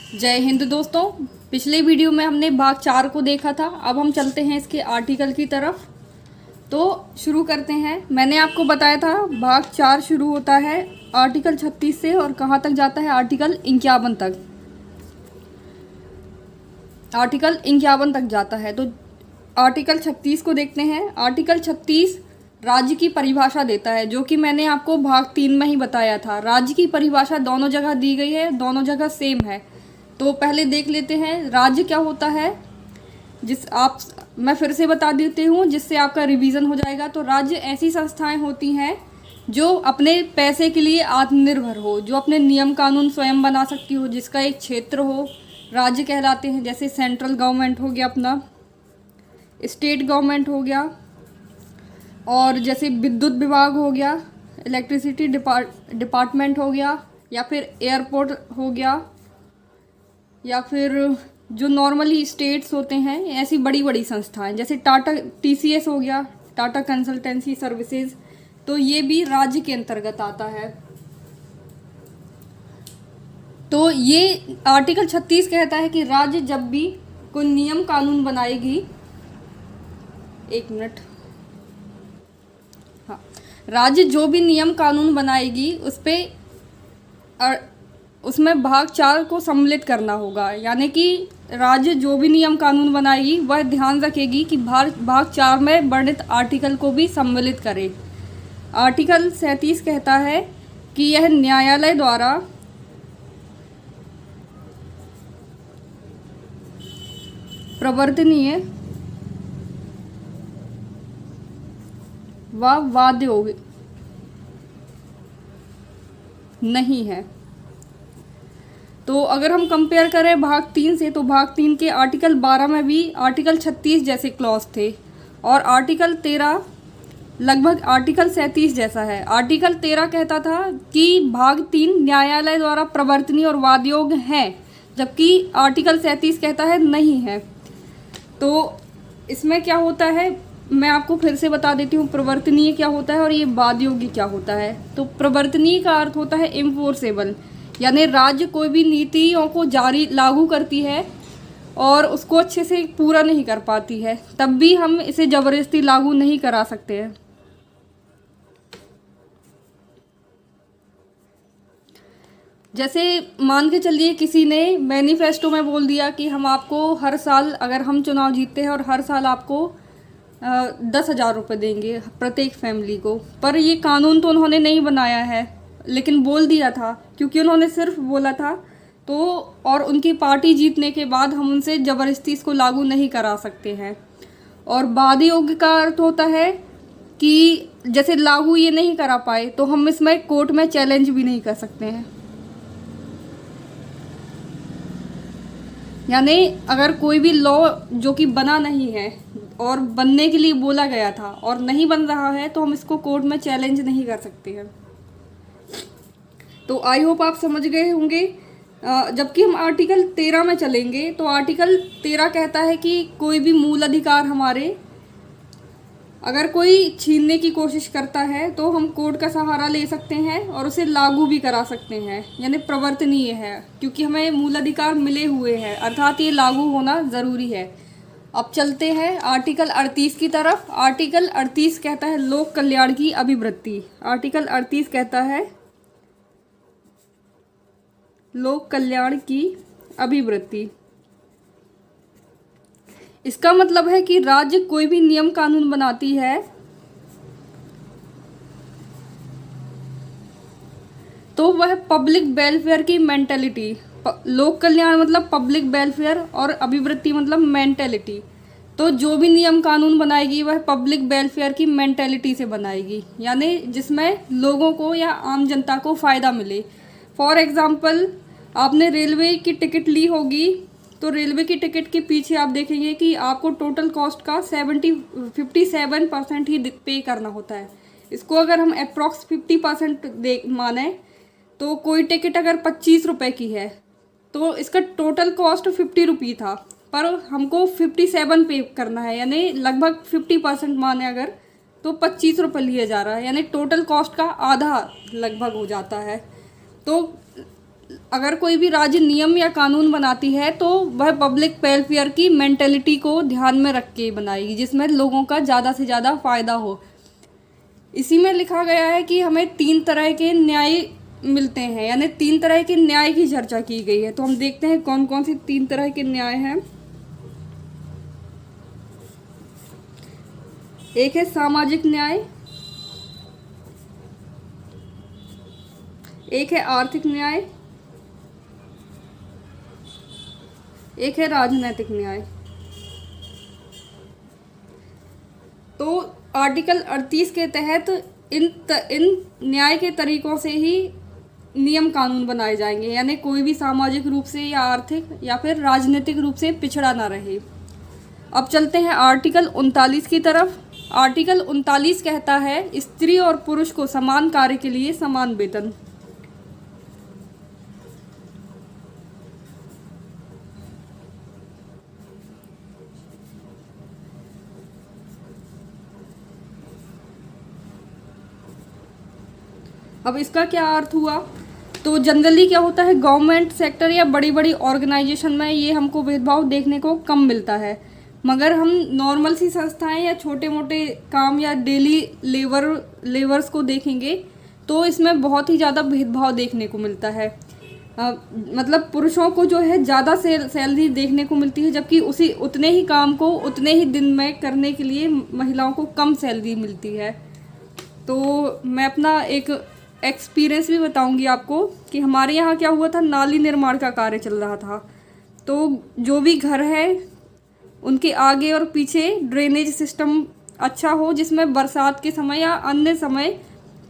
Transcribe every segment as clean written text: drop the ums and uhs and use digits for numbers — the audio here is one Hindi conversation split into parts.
जय हिंद दोस्तों। पिछले वीडियो में हमने भाग 4 को देखा था। अब हम चलते हैं इसके आर्टिकल की तरफ। तो शुरू करते हैं। मैंने आपको बताया था भाग 4 शुरू होता है आर्टिकल 36 से और कहाँ तक जाता है आर्टिकल 51 तक। आर्टिकल 51 तक जाता है। तो आर्टिकल 36 को देखते हैं। आर्टिकल 36 राज्य की परिभाषा देता है, जो कि मैंने आपको भाग 3 में ही बताया था। राज्य की परिभाषा दोनों जगह दी गई है, दोनों जगह सेम है। तो पहले देख लेते हैं राज्य क्या होता है। मैं फिर से बता देती हूँ जिससे आपका रिवीजन हो जाएगा। तो राज्य ऐसी संस्थाएं होती हैं जो अपने पैसे के लिए आत्मनिर्भर हो, जो अपने नियम कानून स्वयं बना सकती हो, जिसका एक क्षेत्र हो, राज्य कहलाते हैं। जैसे सेंट्रल गवर्नमेंट हो गया, अपना स्टेट गवर्नमेंट हो गया, और जैसे विद्युत विभाग हो गया, इलेक्ट्रिसिटी डिपार्टमेंट हो गया, या फिर एयरपोर्ट हो गया, या फिर जो नॉर्मली स्टेट्स होते हैं, ऐसी बड़ी बड़ी संस्थाएं जैसे टाटा TCS हो गया, टाटा कंसल्टेंसी सर्विसेज। तो ये भी राज्य के अंतर्गत आता है। तो ये आर्टिकल 36 कहता है कि राज्य जब भी कोई नियम कानून बनाएगी, एक मिनट, हाँ, राज्य जो भी नियम कानून बनाएगी उसमें भाग 4 को सम्मिलित करना होगा। यानी कि राज्य जो भी नियम कानून बनाएगी वह ध्यान रखेगी कि भाग 4 में वर्णित आर्टिकल को भी सम्मिलित करे। आर्टिकल 37 कहता है कि यह न्यायालय द्वारा प्रवर्तनीय व वाद्य नहीं है। तो अगर हम कंपेयर करें भाग 3 से, तो भाग 3 के आर्टिकल 12 में भी आर्टिकल 36 जैसे क्लॉज थे, और आर्टिकल 13 लगभग आर्टिकल 37 जैसा है। आर्टिकल 13 कहता था कि भाग 3 न्यायालय द्वारा प्रवर्तनीय और वादयोग्य है, जबकि आर्टिकल 37 कहता है नहीं है। तो इसमें क्या होता है, मैं आपको फिर से बता देती हूँ प्रवर्तनीय क्या होता है और ये वादयोग्य क्या होता है। तो प्रवर्तनीय का अर्थ होता है इन्फोर्सेबल, यानी राज्य कोई भी नीतियों को लागू करती है और उसको अच्छे से पूरा नहीं कर पाती है, तब भी हम इसे ज़बरदस्ती लागू नहीं करा सकते हैं। जैसे मान के चलिए किसी ने मैनिफेस्टो में बोल दिया कि हम आपको हर साल, अगर हम चुनाव जीतते हैं और हर साल आपको 10,000 रुपये देंगे प्रत्येक फैमिली को, पर ये कानून तो उन्होंने नहीं बनाया है, लेकिन बोल दिया था, क्योंकि उन्होंने सिर्फ बोला था। तो और उनकी पार्टी जीतने के बाद हम उनसे ज़बरदस्ती इसको लागू नहीं करा सकते हैं। और बाध्य योग्य का अर्थ होता है कि जैसे लागू ये नहीं करा पाए तो हम इसमें कोर्ट में चैलेंज भी नहीं कर सकते हैं। यानी अगर कोई भी लॉ जो कि बना नहीं है और बनने के लिए बोला गया था और नहीं बन रहा है, तो हम इसको कोर्ट में चैलेंज नहीं कर सकते हैं। तो आई होप आप समझ गए होंगे। जबकि हम आर्टिकल 13 में चलेंगे, तो आर्टिकल 13 कहता है कि कोई भी मूल अधिकार हमारे अगर कोई छीनने की कोशिश करता है तो हम कोर्ट का सहारा ले सकते हैं और उसे लागू भी करा सकते हैं, यानी प्रवर्तनीय है, क्योंकि हमें मूल अधिकार मिले हुए हैं, अर्थात ये लागू होना ज़रूरी है। अब चलते हैं आर्टिकल 38 की तरफ। आर्टिकल 38 कहता है लोक कल्याण की अभिवृत्ति। आर्टिकल 38 कहता है लोक कल्याण की अभिवृत्ति। इसका मतलब है कि राज्य कोई भी नियम कानून बनाती है तो वह पब्लिक वेलफेयर की मेंटेलिटी, लोक कल्याण मतलब पब्लिक वेलफेयर और अभिवृत्ति मतलब मेंटेलिटी। तो जो भी नियम कानून बनाएगी वह पब्लिक वेलफेयर की मेंटेलिटी से बनाएगी, यानी जिसमें लोगों को या आम जनता को फ़ायदा मिले। फॉर एग्ज़ाम्पल, आपने रेलवे की टिकट ली होगी, तो रेलवे की टिकट के पीछे आप देखेंगे कि आपको टोटल कॉस्ट का 57% ही पे करना होता है। इसको अगर हम अप्रॉक्स 50% माने, तो कोई टिकट अगर 25 रुपये की है तो इसका टोटल कॉस्ट 50 रुपये था, पर हमको 57 पे करना है, यानी लगभग 50% माने अगर, तो 25 रुपये लिया जा रहा है, यानी टोटल कॉस्ट का आधा लगभग हो जाता है। तो अगर कोई भी राज्य नियम या कानून बनाती है तो वह पब्लिक वेलफेयर की मेंटेलिटी को ध्यान में रख के बनाएगी, जिसमें लोगों का ज़्यादा से ज़्यादा फ़ायदा हो। इसी में लिखा गया है कि हमें 3 तरह के न्याय मिलते हैं, यानी 3 तरह के न्याय की चर्चा की गई है। तो हम देखते हैं कौन कौन से 3 तरह के न्याय हैं। एक है सामाजिक न्याय, एक है आर्थिक न्याय, एक है राजनैतिक न्याय। तो आर्टिकल 38 के तहत इन न्याय के तरीकों से ही नियम कानून बनाए जाएंगे, यानी कोई भी सामाजिक रूप से या आर्थिक या फिर राजनीतिक रूप से पिछड़ा ना रहे। अब चलते हैं आर्टिकल 39 की तरफ। आर्टिकल 39 कहता है स्त्री और पुरुष को समान कार्य के लिए समान वेतन। अब इसका क्या अर्थ हुआ? तो जनरली क्या होता है, गवर्नमेंट सेक्टर या बड़ी बड़ी ऑर्गेनाइजेशन में ये हमको भेदभाव देखने को कम मिलता है, मगर हम नॉर्मल सी संस्थाएं या छोटे मोटे काम या डेली लेबर्स को देखेंगे तो इसमें बहुत ही ज़्यादा भेदभाव देखने को मिलता है। मतलब पुरुषों को जो है ज़्यादा सैलरी देखने को मिलती है, जबकि उतने ही काम को उतने ही दिन में करने के लिए महिलाओं को कम सैलरी मिलती है। तो मैं अपना एक एक्सपीरियंस भी बताऊंगी आपको कि हमारे यहाँ क्या हुआ था। नाली निर्माण का कार्य चल रहा था, तो जो भी घर है उनके आगे और पीछे ड्रेनेज सिस्टम अच्छा हो, जिसमें बरसात के समय या अन्य समय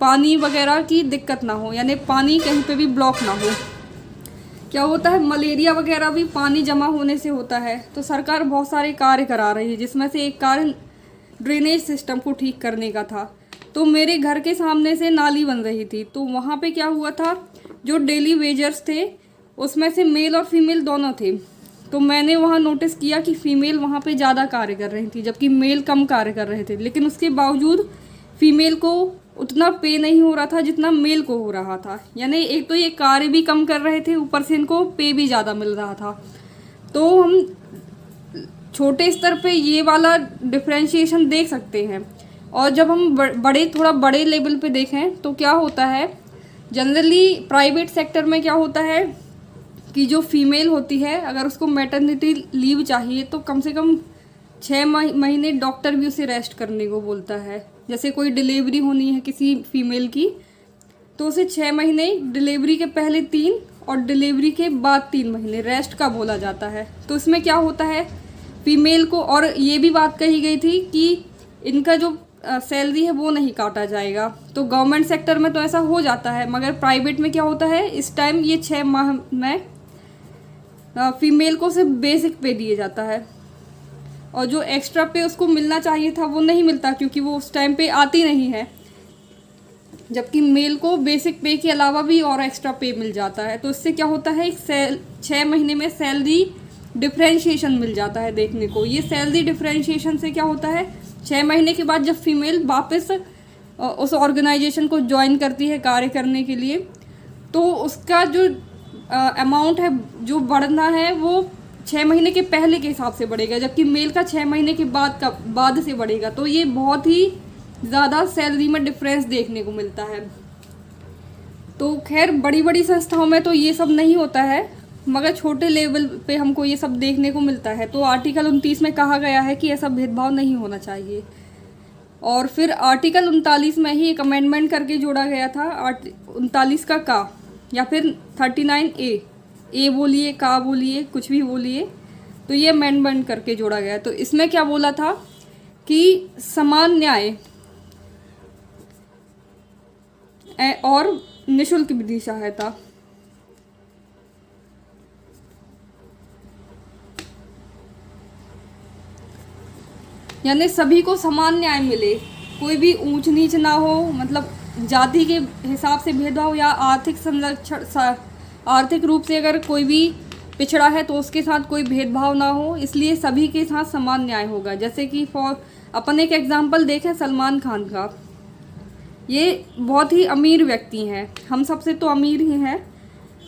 पानी वगैरह की दिक्कत ना हो, यानी पानी कहीं पे भी ब्लॉक ना हो। क्या होता है, मलेरिया वगैरह भी पानी जमा होने से होता है। तो सरकार बहुत सारे कार्य करा रही है, जिसमें से एक कार्य ड्रेनेज सिस्टम को ठीक करने का था। तो मेरे घर के सामने से नाली बन रही थी, तो वहाँ पे क्या हुआ था, जो डेली वेजर्स थे उसमें से मेल और फीमेल दोनों थे। तो मैंने वहाँ नोटिस किया कि फ़ीमेल वहाँ पे ज़्यादा कार्य कर रही थी, जबकि मेल कम कार्य कर रहे थे। लेकिन उसके बावजूद फ़ीमेल को उतना पे नहीं हो रहा था जितना मेल को हो रहा था। यानी एक तो ये कार्य भी कम कर रहे थे, ऊपर से इनको पे भी ज़्यादा मिल रहा था। तो हम छोटे स्तर पे ये वाला डिफ्रेंशिएशन देख सकते हैं। और जब हम थोड़ा बड़े लेवल पे देखें तो क्या होता है, जनरली प्राइवेट सेक्टर में क्या होता है कि जो फीमेल होती है अगर उसको मैटरनिटी लीव चाहिए तो कम से कम 6 महीने डॉक्टर भी उसे रेस्ट करने को बोलता है। जैसे कोई डिलीवरी होनी है किसी फीमेल की तो उसे 6 महीने, डिलीवरी के पहले 3 और डिलीवरी के बाद 3 महीने रेस्ट का बोला जाता है। तो इसमें क्या होता है, फीमेल को, और ये भी बात कही गई थी कि इनका जो सैलरी है वो नहीं काटा जाएगा। तो गवर्नमेंट सेक्टर में तो ऐसा हो जाता है, मगर प्राइवेट में क्या होता है, इस टाइम ये 6 माह में फीमेल को सिर्फ बेसिक पे दिए जाता है, और जो एक्स्ट्रा पे उसको मिलना चाहिए था वो नहीं मिलता, क्योंकि वो उस टाइम पे आती नहीं है। जबकि मेल को बेसिक पे के अलावा भी और एक्स्ट्रा पे मिल जाता है। तो इससे क्या होता है, 6 महीने में सैलरी डिफ्रेंशिएशन मिल जाता है देखने को। ये सैलरी डिफ्रेंशिएशन से क्या होता है, 6 महीने के बाद जब फीमेल वापस उस ऑर्गेनाइजेशन को ज्वाइन करती है कार्य करने के लिए, तो उसका जो अमाउंट है जो बढ़ना है वो 6 महीने के पहले के हिसाब से बढ़ेगा, जबकि मेल का 6 महीने के बाद से बढ़ेगा। तो ये बहुत ही ज़्यादा सैलरी में डिफरेंस देखने को मिलता है। तो खैर बड़ी बड़ी संस्थाओं में तो ये सब नहीं होता है, मगर छोटे लेवल पे हमको ये सब देखने को मिलता है। तो आर्टिकल 29 में कहा गया है कि ऐसा भेदभाव नहीं होना चाहिए। और फिर आर्टिकल 39 में ही एक अमेंडमेंट करके जोड़ा गया था, 39 का या फिर 39A, ए बोलिए, का बोलिए, कुछ भी बोलिए, तो ये अमेंडमेंट करके जोड़ा गया। तो इसमें क्या बोला था कि समान न्याय और निःशुल्क विधि सहायता, यानी सभी को समान न्याय मिले, कोई भी ऊंच नीच ना हो, मतलब जाति के हिसाब से भेदभाव या आर्थिक संरक्षण, आर्थिक रूप से अगर कोई भी पिछड़ा है तो उसके साथ कोई भेदभाव ना हो, इसलिए सभी के साथ समान न्याय होगा। जैसे कि अपन एक एग्जांपल देखें सलमान खान का, ये बहुत ही अमीर व्यक्ति हैं, हम सबसे तो अमीर ही हैं,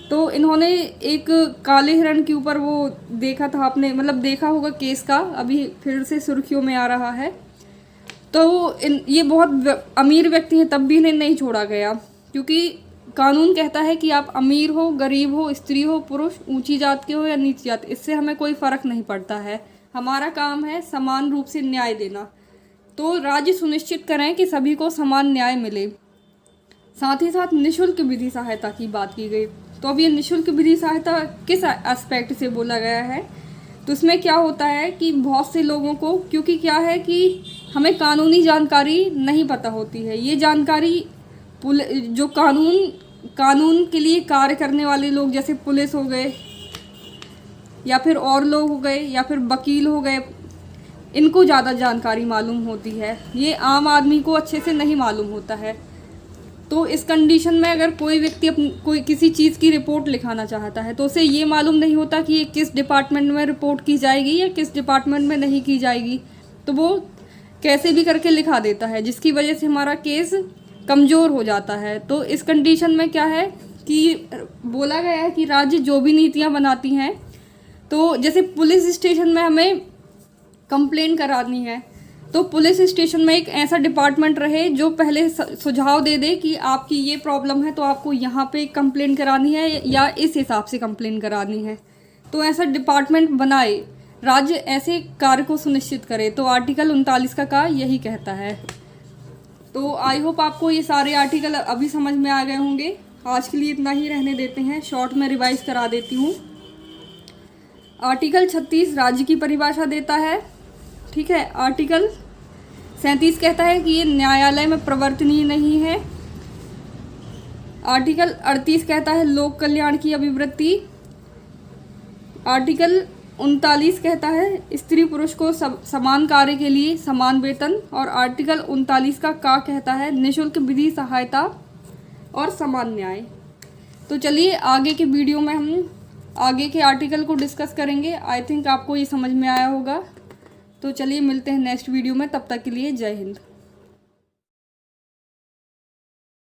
तो इन्होंने एक काले हिरण के ऊपर वो देखा था, आपने मतलब देखा होगा केस का, अभी फिर से सुर्खियों में आ रहा है। तो ये बहुत अमीर व्यक्ति हैं, तब भी इन्हें नहीं छोड़ा गया, क्योंकि कानून कहता है कि आप अमीर हो, गरीब हो, स्त्री हो, पुरुष, ऊंची जात के हो या नीची जात, इससे हमें कोई फ़र्क नहीं पड़ता है। हमारा काम है समान रूप से न्याय देना। तो राज्य सुनिश्चित करें कि सभी को समान न्याय मिले। साथ ही साथ निःशुल्क विधि सहायता की बात की गई। तो अब ये निःशुल्क विधि सहायता किस एस्पेक्ट से बोला गया है, तो इसमें क्या होता है कि बहुत से लोगों को, क्योंकि क्या है कि हमें कानूनी जानकारी नहीं पता होती है। ये जानकारी जो कानून के लिए कार्य करने वाले लोग, जैसे पुलिस हो गए या फिर और लोग हो गए या फिर वकील हो गए, इनको ज़्यादा जानकारी मालूम होती है। ये आम आदमी को अच्छे से नहीं मालूम होता है। तो इस कंडीशन में अगर कोई व्यक्ति कोई किसी चीज़ की रिपोर्ट लिखाना चाहता है, तो उसे ये मालूम नहीं होता कि ये किस डिपार्टमेंट में रिपोर्ट की जाएगी या किस डिपार्टमेंट में नहीं की जाएगी, तो वो कैसे भी करके लिखा देता है, जिसकी वजह से हमारा केस कमज़ोर हो जाता है। तो इस कंडीशन में क्या है कि बोला गया है कि राज्य जो भी नीतियाँ बनाती हैं, तो जैसे पुलिस स्टेशन में हमें कंप्लेन करानी है, तो पुलिस स्टेशन में एक ऐसा डिपार्टमेंट रहे जो पहले सुझाव दे दे कि आपकी ये प्रॉब्लम है तो आपको यहाँ पे कंप्लेन करानी है या इस हिसाब से कंप्लेन करानी है। तो ऐसा डिपार्टमेंट बनाए, राज्य ऐसे कार्य को सुनिश्चित करे। तो आर्टिकल 39 का यही कहता है। तो आई होप आपको ये सारे आर्टिकल अभी समझ में आ गए होंगे। आज के लिए इतना ही रहने देते हैं, शॉर्ट में रिवाइज करा देती हूँ। आर्टिकल 36 राज्य की परिभाषा देता है, ठीक है। आर्टिकल 37 कहता है कि ये न्यायालय में प्रवर्तनीय नहीं है। आर्टिकल 38 कहता है लोक कल्याण की अभिवृत्ति। आर्टिकल 39 कहता है स्त्री पुरुष को समान कार्य के लिए समान वेतन। और आर्टिकल 39 का कहता है निःशुल्क विधि सहायता और समान न्याय। तो चलिए आगे के वीडियो में हम आगे के आर्टिकल को डिस्कस करेंगे। आई थिंक आपको ये समझ में आया होगा। तो चलिए मिलते हैं नेक्स्ट वीडियो में, तब तक के लिए जय हिंद।